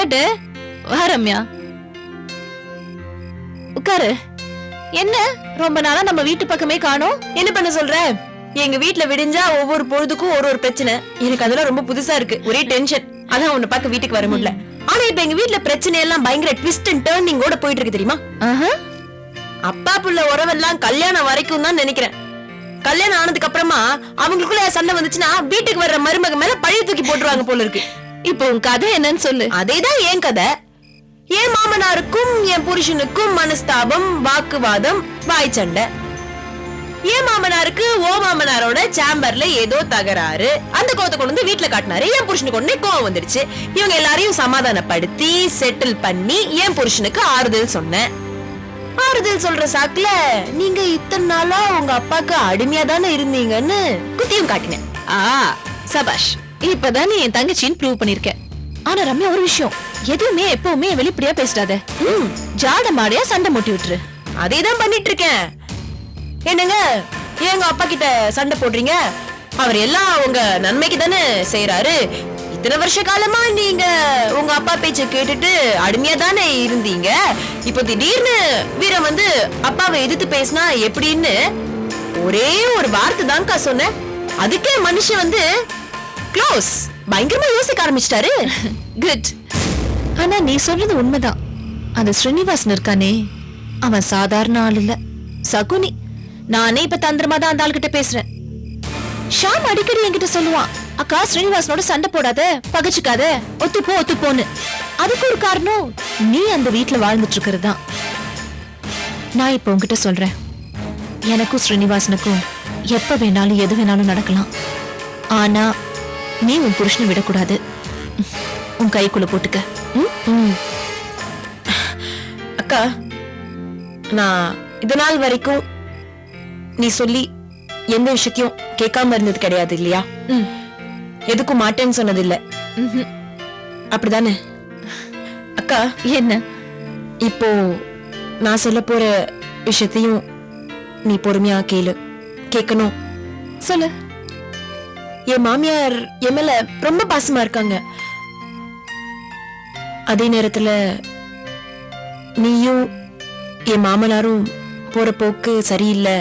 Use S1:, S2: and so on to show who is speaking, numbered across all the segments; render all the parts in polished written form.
S1: விளையாட்டு. வா ரம்யா, உட்காரு. என்ன ரொம்ப நாளா நம்ம வீட்டு பக்கமே காணோம்?
S2: என்ன பண்ண சொல்ற? எங்க வீட்ல விடிஞ்சா ஒவ்வொரு பொழுதுக்கும் ஒரு பிரச்சனை. எனக்கு அதெல்லாம் ரொம்ப புதுசா இருக்கு, ஒரே டென்ஷன். அதான் உன்னை பார்க்க வீட்டுக்கு வர முடியல. ஆனா இப்ப எங்க வீட்ல பிரச்சனை எல்லாம் பயங்கர ட்விஸ்ட் அண்ட் டர்னிங்கோட போயிட்டு இருக்கு தெரியுமா? அப்பா புள்ள உறவெல்லாம் கல்யாணம் வரைக்கும் தான் நினைக்கிறேன். கல்யாணம் ஆனதுக்கு அப்புறமா அவங்களுக்குள்ள சண்டை வந்துச்சுன்னா வீட்டுக்கு வர்ற மருமக மேல பழைய தூக்கி போட்டுருவாங்க போல இருக்கு.
S1: இப்போ உன் கதை என்னன்னு சொல்லு.
S2: அதேதான் என் கதை. என் மாமனாருக்கும் என் புருஷனுக்கும் மனஸ்தாபம், வாக்குவாதம், வாய் சண்டை. என் மாமனாருக்கு ஓ மாமனாரோட சேம்பர்ல ஏதோ தகராறு. அந்த கோவத்தை கொண்டு வந்து வீட்டுல காட்டினாரு. என் புருஷனுக்கு உடனே கோவம் வந்துருச்சு. இவங்க எல்லாரையும் சமாதானப்படுத்தி செட்டில் பண்ணி என் புருஷனுக்கு ஆறுதல் சொன்னேன். ஆறுதல் சொல்ற சாக்குல நீங்க இத்தனை நாளா உங்க அப்பாக்கு அடிமையா தானே இருந்தீங்கன்னு குத்தியும் காட்டினேன்.
S1: சபாஷ், இப்பதான் நீ என் தங்கச்சின்னு ப்ரூவ் பண்ணிருக்க. ஆனா ரம்யா, ஒரு விஷயம், எதுவுமே எப்பவுமே வெளிப்படையா பேசிடாத. ஜாட மாடையா சண்டை மூட்டி விட்டுரு.
S2: அதேதான் பண்ணிட்டு இருக்கேன். என்னங்க, எங்க அப்பா கிட்ட சண்டை போடுறீங்க? அவர் எல்லாம் உங்க நன்மைக்கு தானே செய்யறாரு. இத்தனை வருஷ காலமா நீங்க உங்க அப்பா பேச்ச கேட்டுட்டு அடிமையா தானே இருந்தீங்க. இப்போ திடீர்னு வீரம் வந்து அப்பாவை எதிர்த்து பேசினா எப்படின்னு ஒரே ஒரு வார்த்தை தான்க்கா சொன்னேன். அதுக்கே மனுஷன் வந்து க்ளோஸ் பயங்கரமா யோசிக்க ஆரம்பிச்சிட்டாரு.
S1: குட். ஆனா நீ சொல்றது உண்மைதான். அந்த ஸ்ரீனிவாசன் இருக்கானே, அவன் சாதாரண ஆள் இல்ல, சகுனி. நானே இப்ப தந்திரமா தான் அந்த ஆள்கிட்ட பேசுறேன். ஷாம் அடிக்கடி என்கிட்ட சொல்லுவான், அக்கா ஸ்ரீனிவாசனோட சண்டை போடாத, பகச்சுக்காத, ஒத்துப்போன்னு. அதுக்கு ஒரு காரணம் நீ அந்த வீட்டுல வாழ்ந்துட்டு இருக்கிறது தான். நான் இப்ப உன்கிட்ட சொல்றேன், எனக்கும் ஸ்ரீனிவாசனுக்கும் எப்ப வேணாலும் எது வேணாலும் நடக்கலாம். ஆனா நீ உன் புருஷனை விடக்கூடாது. உன் கைக்குள்ள போட்டுக்க.
S2: அக்கா, நான் இது நாள் வரைக்கும் நீ சொல்லி எந்த விஷயத்தையும் கேட்காம இருந்தது கிடையாது இல்லையா? எதுக்கும் மாட்டேன்னு சொன்னது இல்ல, அப்படிதானே அக்கா?
S1: என்ன
S2: இப்போ நான் சொல்ல போற விஷயத்தையும் நீ பொறுமையா கேட்கணும்.
S1: சொல்லு.
S2: என் மாமியார் என் மேல ரொம்ப பாசமா இருக்காங்க. அதே நேரத்துல நீயும் என் மாமனாரும் போற போக்கு சரியில்லை.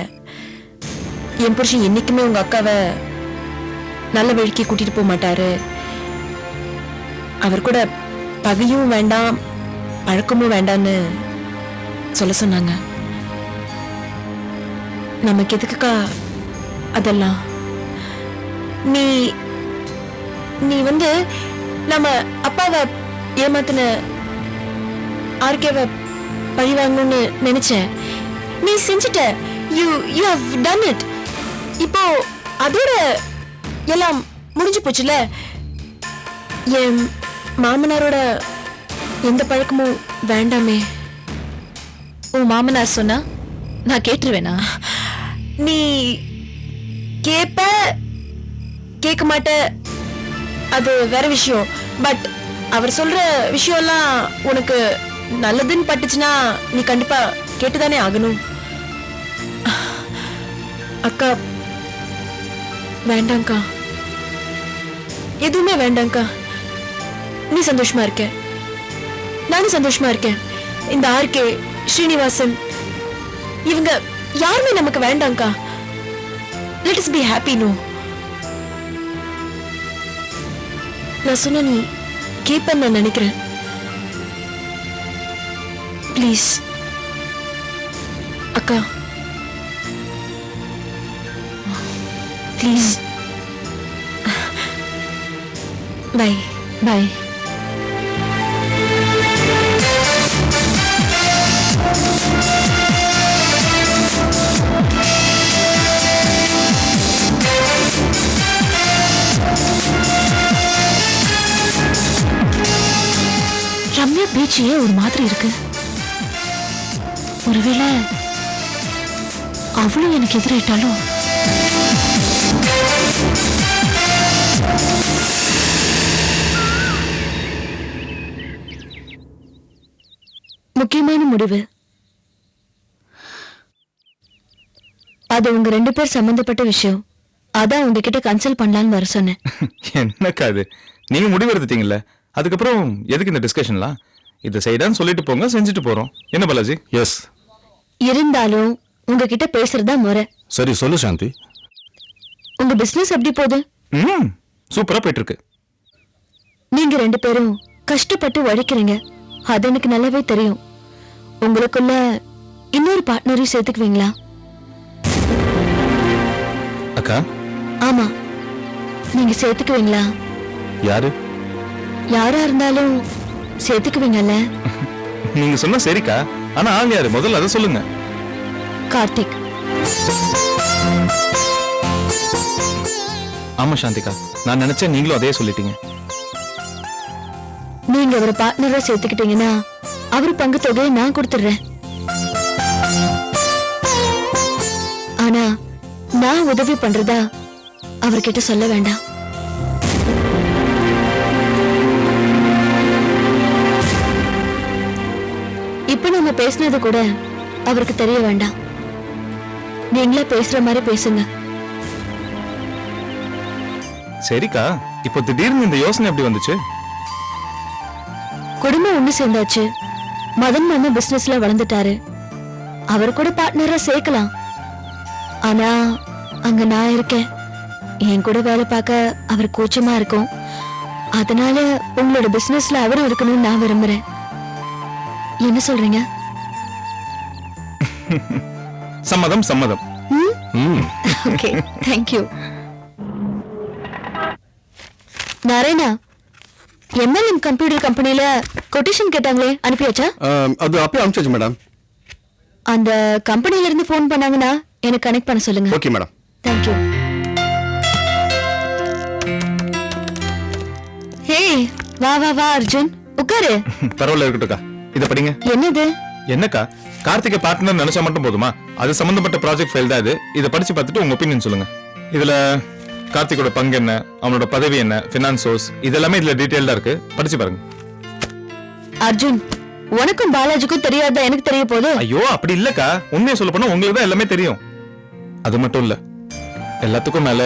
S2: என் புருஷன் என்னைக்குமே உங்க அக்காவை நல்ல வழிக்கு கூட்டிட்டு போக மாட்டாரு. அவர் கூட பகையும் வேண்டாம், பழக்கமும் வேண்டான்னு சொல்ல சொன்னாங்க. நமக்கு எதுக்குக்கா அதெல்லாம்? நீ வந்து நம்ம அப்பாவை ஏமாத்தின ஆர்கேவை பழி வாங்கணும்னு நினைச்ச. நீ செஞ்சிட்ட. You have done it. இப்போ அதோட எல்லாம் முடிஞ்சு போச்சுல. என் மாமனாரோட எந்த பழக்கமும் வேண்டாமே.
S1: உன் மாமனார் சொன்னா நான் கேட்டுருவேனா?
S2: நீ கேட்க மாட்ட, அது வேற விஷயம். பட் அவர் சொல்ற விஷயம் எல்லாம் உனக்கு நல்லதுன்னு பட்டுச்சுன்னா நீ கண்டிப்பா கேட்டுதானே ஆகணும். அக்கா வேண்டாம்க்கா, எதுவுமே வேண்டாம்க்கா. நீ சந்தோஷமா இருக்க, நானும் சந்தோஷமா இருக்கேன். இந்த ஆர்கே, ஸ்ரீனிவாசன் இவங்க யாருமே நமக்கு வேண்டாம்க்கா. Let us be happy. No, நான் சொன்ன நீ கேட்பேன்னு நான் நினைக்கிறேன். ப்ளீஸ் அக்கா, ப்ளீஸ். Bye
S1: bye. ரம்யா பேச்சியே ஒரு மாதிரி இருக்கு. ஒருவேளை அவளும் எனக்கு எதிராயிட்டாலும். முக்கியமான முடிவு. அது உங்க 2 பேர் சம்பந்தப்பட்ட விஷயம். அதான் உங்ககிட்ட கன்சல்ட் பண்ணலான்னு வர சொன்னேன்.
S3: என்னக்கா அது, நீங்க முடிவு எடுத்துட்டீங்கல்ல, அதுக்கப்புறம் எதுக்கு இந்த டிஸ்கஷன்லாம்? இதை செய்டான்னு சொல்லிட்டு போங்க, செஞ்சுட்டு போறோம். என்ன பாலாஜி?
S4: எஸ்.
S1: இருந்தாலும் உங்ககிட்ட பேசுறதா முறை.
S4: சரி சொல்லு சாந்தி.
S1: உங்க பிசினஸ் எப்படி போகுது?
S3: சூப்பரா போயிட்டு இருக்கு.
S1: நீங்க 2 பேரும் கஷ்டப்பட்டு உழைக்கிறீங்க, அது எனக்கு நல்லாவே தெரியும். உங்களுக்குள்ள இன்னொரு பார்ட்னரையும் சேர்த்துக்குவீங்களா?
S3: அக்கா,
S1: ஆமா, நீங்க சேர்த்துக்குவீங்களா?
S4: யாரு?
S1: யாரா இருந்தாலும் சேர்த்துக்குவீங்கல்ல?
S3: நீங்க சொன்னா சரிக்கா, ஆனா ஆள் யாரு முதல்ல அதை சொல்லுங்க.
S1: கார்த்திக்.
S3: ஆமா சாந்திகா, நான் நினைச்சேன் நீங்களும் அதே சொல்லிட்டீங்க.
S1: நீங்க அவரை பார்ட்னரா சேர்த்துக்கிட்டீங்கன்னா அவரு பங்கு தொகையை நான் கொடுத்துடுறேன். ஆனா நான் உதவி பண்றதா அவர்கிட்ட சொல்ல வேண்டாம். இப்ப நம்ம பேசினது கூட அவருக்கு தெரிய வேண்டாம். நீங்களே பேசுற மாதிரி பேசுங்க.
S3: சரிக்கா, இப்போ திடீர்னு இந்த யோசனை எப்படி வந்துச்சு?
S1: குடும்பம் ஒண்ணு சேர்ந்தாச்சு. மதன் மாமா பிசினஸ்ல வளர்ந்துட்டாரு, அவர் கூட பார்ட்னரா சேர்க்கலாம். ஆனா அங்க நான் இருக்கேன், என் கூட வேலை பார்க்க அவர் கூச்சமா இருக்கும். அதனால உங்களோட பிசினஸ்ல அவரும் இருக்கணும்னு நான் விரும்புறேன். என்ன சொல்றீங்க?
S3: சம்மதம் சம்மதம்.
S1: Okay, thank you. Narayana, MLM computer கம்பெனில கொட்டேஷன் கேட்டாங்களே, அனுப்பியாச்சா?
S4: அது அப்படியே அனுப்பிச்சாச்சு மேடம்.
S1: அந்த கம்பெனில இருந்து ஃபோன் பண்ணாங்கன்னா எனக்கு கனெக்ட் பண்ண சொல்லுங்க.
S4: Okay madam.
S1: தேங்க்யூ. ஹே, வா வா வா அர்ஜுன், உட்காரு.
S3: பரவாயில்ல, இருக்கட்டும்க்கா. இத படிங்க.
S1: என்னது?
S3: என்னக்கா, கார்த்திகை பார்ட்னர் நினைச்சா மட்டும் போதுமா? அது சம்பந்தப்பட்ட ப்ராஜெக்ட் ஃபைல் தான் இது. இதை படிச்சு பார்த்துட்டு உங்க ஒப்பீனியன் சொல்லுங்க. இதுல கார்த்திகோட பங்கு என்ன, அவனோட பதவி என்ன, ஃபினான்ஸ் சோர்ஸ், இதெல்லாமே இதுல டீடைல்டா இருக்கு. படிச்சு பாருங்க.
S1: அர்ஜுன், உனக்கும் பாலாஜிக்கும் தெரியாதா எனக்கு தெரிய போகுது?
S3: ஐயோ அப்படி இல்லக்கா, உண்மையை சொல்ல போனா உங்களுக்கு தான் எல்லாமே தெரியும். அது மட்டும் இல்ல, எல்லாத்துக்கும் மேல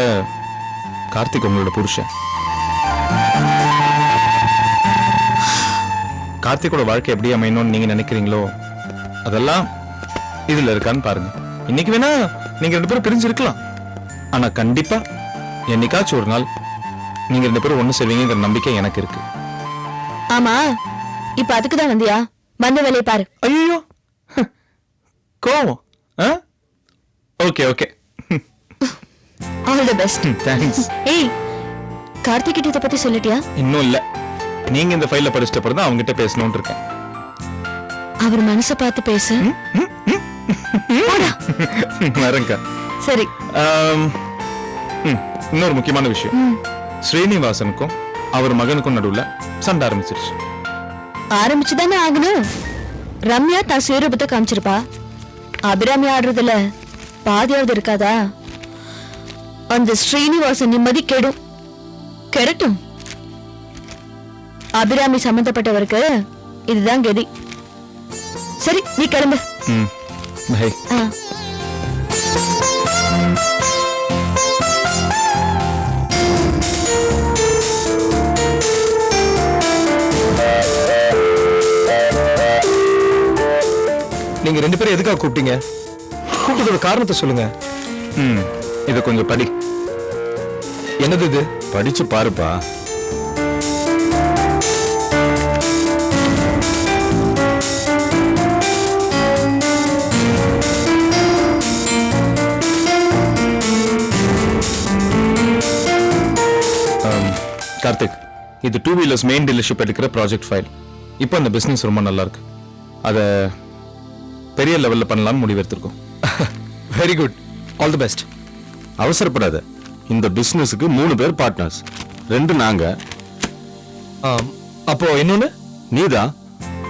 S3: கார்த்திக் உங்களோட புருஷன். கார்த்திகோட வாழ்க்கை எப்படி அமையணும்னு நீங்க நினைக்கிறீங்களோ அதெல்லாம் இதுல இருக்கான்னு பாருங்க. இன்னைக்கு வேணா நீங்க 2 பேரும் பிரிஞ்சு இருக்கலாம், ஆனா கண்டிப்பா என்னைக்காச்சும் ஒரு நாள் நீங்க 2 பேரும் ஒண்ணு சேருவீங்கிற நம்பிக்கை எனக்கு இருக்கு.
S1: ஆமா, இப்ப அதுக்கு தான் வந்தியா? வந்த வேலையை பாரு.
S3: ஐயோ கோவம். Okay okay,
S1: all the best.
S3: Thanks.
S1: ஏய், கார்த்திக் கிட்ட இத பத்தி சொல்லிட்டியா?
S3: இன்னும் இல்ல, நீங்க இந்த ஃபைல படிச்சிட்ட அப்புறம் தான் அவங்க கிட்ட பேசணும்னு இருக்கேன்.
S1: அவர் மனச பார்த்து பேசு.
S3: வரேன்க்கா.
S1: சரி.
S3: இன்னொரு முக்கியமான விஷயம், ஸ்ரீனிவாசனுக்கும் அவர் மகனுக்கும் நடுவுல சண்டை ஆரம்பிச்சிருச்சு.
S1: ஆரம்பிச்சுதானே ஆகணும். ரம்யா தான் சுயரூபத்தை காமிச்சிருப்பா, அபிராமி ஆடுறதுல பாதியாவது இருக்காதா? அந்த ஸ்ரீனிவாசன் நிம்மதி கெடும். கெடட்டும். அபிராமி சம்பந்தப்பட்டவருக்கு இதுதான் கதி. சரி, நீ கிளம்பு.
S3: பை.
S4: நீங்க 2 பேரும் எதுக்காக கூப்பிட்டீங்க? கூப்பிட்டதோட காரணத்தை சொல்லுங்க.
S3: இத கொஞ்சம் படி.
S4: என்னது இது? படிச்சு பாருப்பா.
S3: கார்த்திக், இது 2 வீலர்ஸ் மெயின் டீலர்ஷிப் எடுக்கிற ப்ராஜெக்ட் ஃபைல். இப்போ அந்த பிசினஸ் ரொம்ப நல்லா இருக்கு, அத பெரிய லெவல்ல பண்ணலாம்னு முடிவெடுத்திருக்கோம்.
S4: Very good, all the best. அவசரப்படாத. இந்த பிசினஸுக்கு 3 பேர் பார்ட்னர்ஸ், 2 நாங்க. அப்போ இன்னொன்னு நீதான்.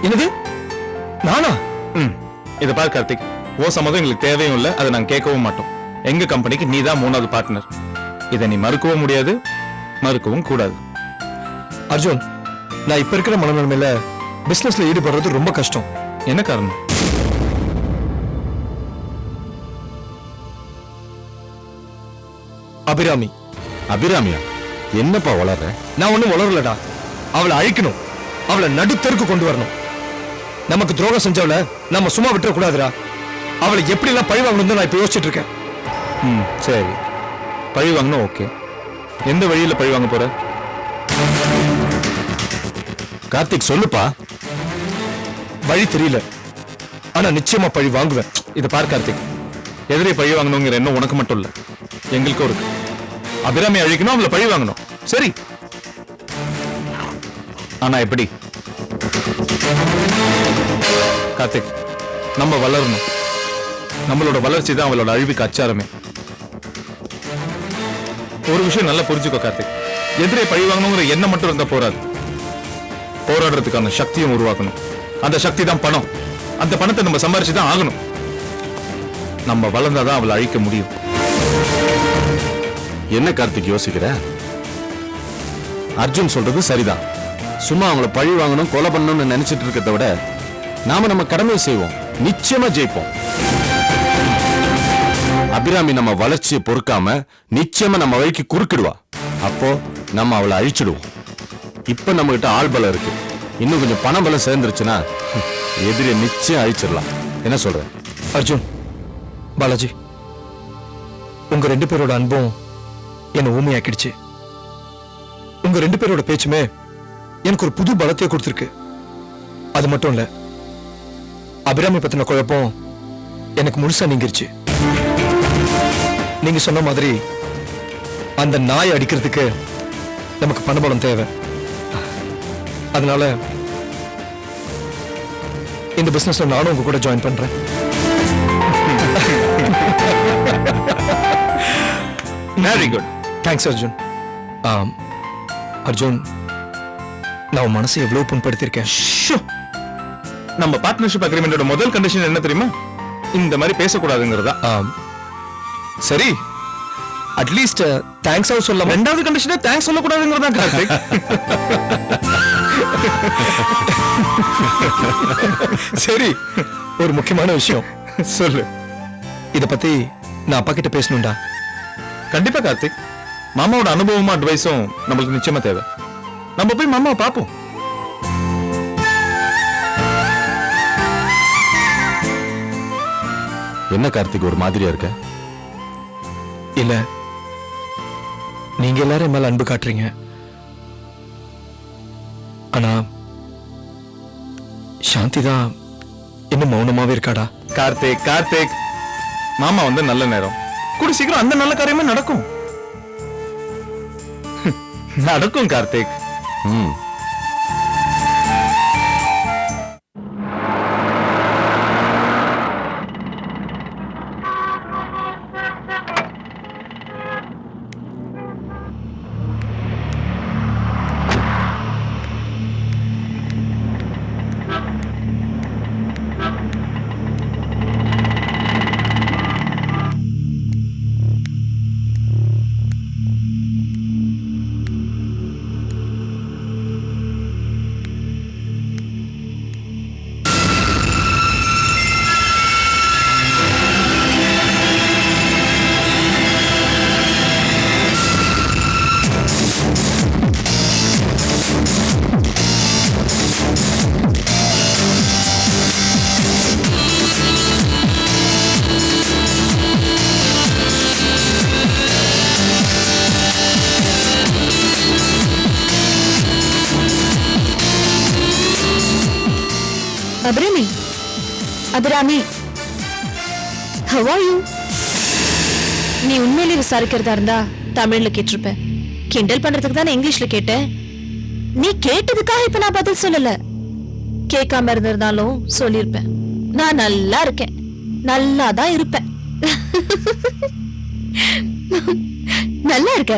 S4: என்னது, நானா?
S3: இத பாரு கார்த்திக், ஓ சம்மதம் எங்களுக்கு தேவையும் இல்லை, அதை நாங்க கேட்கவும் மாட்டோம். எங்க கம்பெனிக்கு நீ தான் 3வது பார்ட்னர். இதை நீ மறுக்கவும் முடியாது, மறுக்கவும் கூடாது.
S4: அர்ஜுன், நான் இப்ப இருக்கிற மனநிலைமையில பிசினஸ்ல ஈடுபடுறது ரொம்ப கஷ்டம்.
S3: என்ன காரணம்?
S4: அபிராமி. அபிராமியா? என்னப்பா வளர்ற? நான் ஒண்ணும் வளரலடா.
S5: அவளை அழிக்கணும், அவளை நடுத்தருக்கு கொண்டு வரணும். நமக்கு துரோகம் செஞ்சவள நம்ம சும்மா விட்டுற கூடாதுடா. அவளை எப்படி எல்லாம் பழி வாங்கணும் நான் இப்ப யோசிச்சுட்டு இருக்கேன்.
S3: சரி, பழி வாங்கணும். ஓகே, எந்த வழியில பழி வாங்க போற?
S4: கார்த்திக் சொல்லுப்பா.
S5: வழி தெரியல, ஆனா நிச்சயமா பழி வாங்குவேன்.
S3: இதை பார் கார்த்திக், எதிரே பழி வாங்கணுங்கிற எண்ணம் உனக்கு மட்டும் இல்ல, எங்களுக்கும் இருக்கு. அபிராமி அழிக்கணும், அவளை பழி வாங்கணும். சரி, ஆனா எப்படி? கார்த்திக், நம்ம வளரணும். நம்மளோட வளர்ச்சி தான் அவளோட அழிவுக்கு அச்சாரமே. ஒரு விஷயம் நல்லா புரிஞ்சுக்கோ கார்த்திக், எதிரே பழி வாங்கணுங்கிற எண்ணம் மட்டும் இருந்தா போராது, போராடுறதுக்கான சக்தியும் உருவாக்கணும். அந்த சக்தி தான் பணம். அந்த பணத்தை நம்ம சம்பாரிச்சு தான் ஆகணும். நம்ம வளர்ந்தாதான் அவளை அழிக்க முடியும்.
S4: என்ன கார்த்திக் யோசிக்கிற? அர்ஜுன் சொல்றது சரிதான். சும்மா அவங்கள பழி வாங்கணும், கொலை பண்ணணும்னு நினைச்சிட்டு இருக்கிறத விட நாம நம்ம கடமையை செய்வோம், நிச்சயமா ஜெயிப்போம். அபிராமி நம்ம வளர்ச்சியை பொறுக்காம நிச்சயமா நம்ம வழிக்கு குறுக்கிடுவா. அப்போ நம்ம அவளை அழிச்சிடுவோம். இப்ப நம்ம கிட்ட ஆள் பலம் இருக்கு, இன்னும் கொஞ்சம் பண பலம் சேர்ந்துருச்சுன்னா எதிரியை நிச்சயம் அழிச்சிடலாம். என்ன சொல்ற?
S5: அர்ஜுன், பாலாஜி, உங்க 2 பேரோட அன்பும் என்ன ஊமையாக்கிடுச்சு. உங்க 2 பேரோட பேச்சுமே எனக்கு ஒரு புது பலத்தையே கொடுத்திருக்கு. அது மட்டும் இல்ல, அபிராமி பத்தின குழப்பம் எனக்கு முழுசா நீங்கிருச்சு. நீங்க சொன்ன மாதிரி அந்த நாயை அடிக்கிறதுக்கு நமக்கு பணபலம் தேவை. அதனால இந்த பிசினஸ்ல நானும் உங்க கூட ஜாயின் பண்றேன்.
S3: Very good.
S5: Thanks Arjun. Arjun, நான் உன் மனசை எவ்வளவு புண்படுத்திருக்கேன்.
S3: நம்ம பார்ட்னர்ஷிப் அக்ரிமெண்டோட முதல் கண்டிஷன் என்ன தெரியுமா? இந்த மாதிரி பேசக்கூடாதுங்கிறதா.
S5: சரி, அட்லீஸ்ட் தேங்க்ஸ் ஆவும் சொல்லலாம்.
S3: ரெண்டாவது கண்டிஷனே தேங்க்ஸ் சொல்லக்கூடாதுங்கிறதா கார்த்திக்.
S5: சரி, ஒரு முக்கியமான விஷயம்
S3: சொல்லு.
S5: இத பத்தி நான் அப்பா கிட்ட பேசணும்டா.
S3: கண்டிப்பா கார்த்திக், மாமாவோட அனுபவமும் அட்வைஸும் நம்மளுக்கு நிச்சயமா தேவை. நம்ம போய் மாமாவை பார்ப்போம்.
S4: என்ன கார்த்திக் ஒரு மாதிரியா இருக்க?
S5: இல்ல, நீங்க எல்லாரும் மேல அன்பு காட்டுறீங்க, ஆனா சாந்தி தான் இன்னும் மௌனமாவே இருக்காடா.
S3: கார்த்திக், கார்த்திக், மாமா வந்து நல்ல நேரம், கூட சீக்கிரம் அந்த நல்ல காரியமே நடக்கும். நடக்கும் Karthik.
S1: Abirami, Abirami, how are you? நீ உண்மையிலே விசாரிக்கிறதா இருந்தா தமிழ்ல கேட்டிருப்ப. கிண்டல் பண்றதுக்கு தானே இங்கிலீஷ்ல கேட்டேன். நீ கேட்டதுக்காக இப்ப நான் பதில் சொல்லல. கேட்காம இருந்திருந்தாலும் சொல்லிருப்பேன். நான் நல்லா இருக்கேன், நல்லா தான் இருப்பேன். நல்லா இருக்க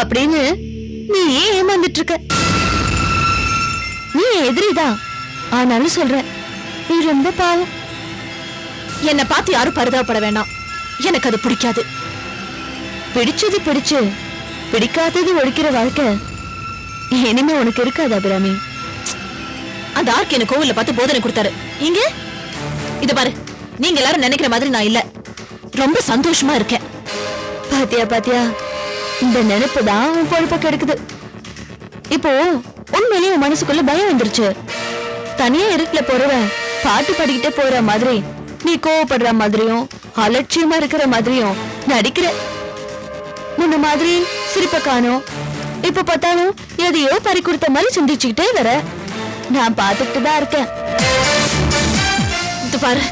S1: அப்படின்னு நீ ஏன் ஏமாந்துட்டு இருக்க? நீ எதிரிதான், ஆனாலும் சொல்ற நீ ரொம்ப பாவம். என்னை பார்த்து யாரும் பரிதாபப்பட வேண்டாம். எனக்கு அது பிடிக்காது. பிடிச்சது பிடிச்சு, பிடிக்காதது ஒழிக்கிற வாழ்க்கை இனிமே உனக்கு இருக்காது அபிராமி. அந்த ஆர்க் என்ன கோவில்ல பார்த்து போதனை கொடுத்தாரு. இங்க இத பாரு, நீங்க எல்லாரும் நினைக்கிற மாதிரி நான் இல்ல. ரொம்ப சந்தோஷமா இருக்கேன். பாத்தியா பாத்தியா, இந்த நினைப்பு தான் உன் பொழுப்ப கெடுக்குது. இப்போ உண்மையிலேயே உன் மனசுக்குள்ள பயம் வந்துருச்சு. தனியா இருட்டுல போறவன் பாட்டு பாடிக்கிட்டே போற மாதிரி நீ கோவப்படுற மாதிரியும் அலட்சியமா இருக்கிற மாதிரியும் நடிக்கிற. முன்ன மாதிரி சிரிப்ப காணோம். இப்ப பார்த்தாலும் எதையோ பறி கொடுத்த மாதிரி சிந்திச்சுக்கிட்டே வர. நான் பாத்துக்கிட்டு தான் இருக்கேன். இது பாரு,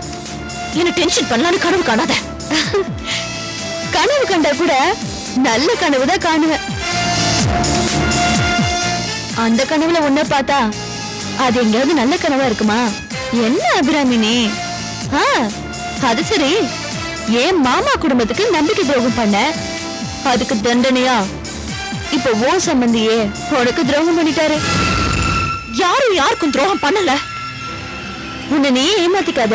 S1: என்ன டென்ஷன் பண்ணலான்னு கனவு காணாத. கனவு கண்டா கூட நல்ல கனவு தான் காணுவேன். அந்த கனவுல உன்ன பார்த்தா அது எங்கேயாவது நல்ல கனவா இருக்குமா? என்ன அபிராமினி? அது சரி, ஏன் மாமா குடும்பத்துக்கு நம்பிக்கை துரோகம் பண்ண, அதுக்கு தண்டனையா இப்ப ஓ சம்பந்தியே உனக்கு துரோகம் பண்ணிட்டாரு. யாரும் யாருக்கும் துரோகம் பண்ணல. உன்னை நீ ஏமாத்திக்காத.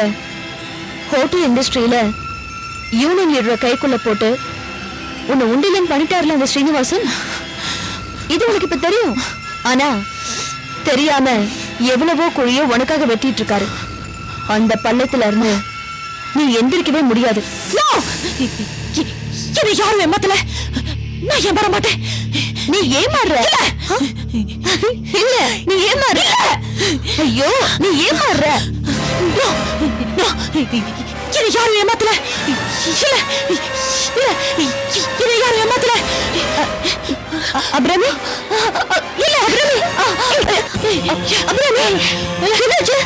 S1: ஹோட்டல் இண்டஸ்ட்ரியில யூனியன் லீடரை கைக்குள்ள போட்டு உன்னை உண்டிலன் பண்ணிட்டாருல அந்த ஸ்ரீனிவாசன். இது உனக்கு இப்ப தெரியும். ஆனா தெரியாம எவ்வளவோ குழியோ உனக்காக வெட்டிட்டு இருக்காரு. அந்த பள்ளத்துல இருந்து நீ எந்திரிக்கவே முடியாது. யாரும் ஏமாத்தல. நான் ஏமாற மாட்டேன். நீ ஏமாறுற. இல்ல, நீ ஏமாறுற. ஐயோ, நீ ஏமாறுற. யாரும் ஏமாத்தல. இல்ல இல்ல, யாரும் ஏமாத்தல. அபிராமி, இல்ல அபிராமி, அபிராமி, என்னாச்சு?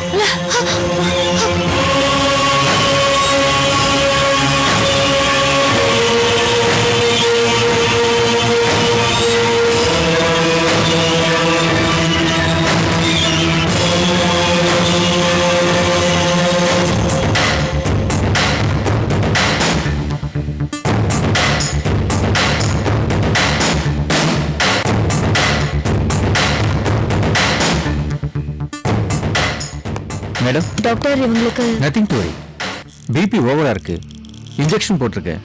S3: மேடம்,
S1: டாக்டர் இவங்களுக்கு
S3: நத்திங் டு வரி. பிபி ஓவரா இருக்கு. இன்ஜெக்ஷன் போட்டிருக்கேன்.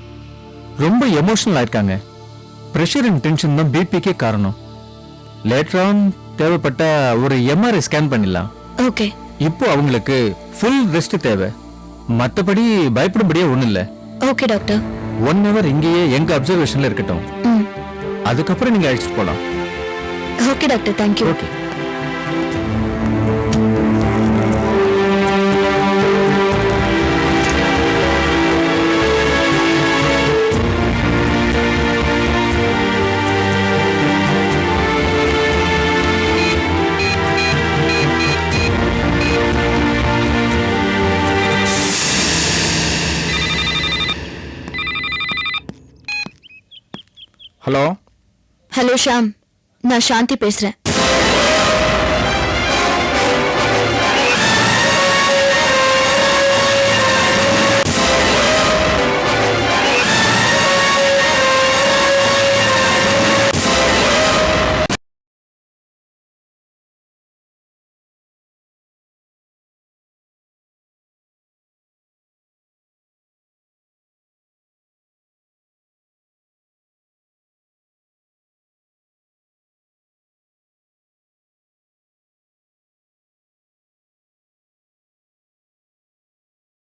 S3: ரொம்ப எமோஷனல் ஆயிருக்காங்க. பிரஷர் அண்ட் டென்ஷன் தான் பிபிக்கே காரணம். லேட்டர் ஆன் தேவைப்பட்ட ஒரு எம்ஆர்ஐ ஸ்கேன் பண்ணிடலாம்.
S1: ஓகே.
S3: இப்போ அவங்களுக்கு ஃபுல் ரெஸ்ட் தேவை. மற்றபடி பயப்படும்படியே ஒண்ணும் இல்ல.
S1: Okay doctor.
S3: 1 hour இங்கேயே எங்க அப்சர்வேஷன்ல இருக்கட்டும். அதுக்கப்புறம் நீங்க அழைச்சிட்டு போலாம்.
S1: Okay doctor, thank you.
S3: Okay. Hello.
S1: Hello Shyam, நான் சாந்தி பேசுறேன்.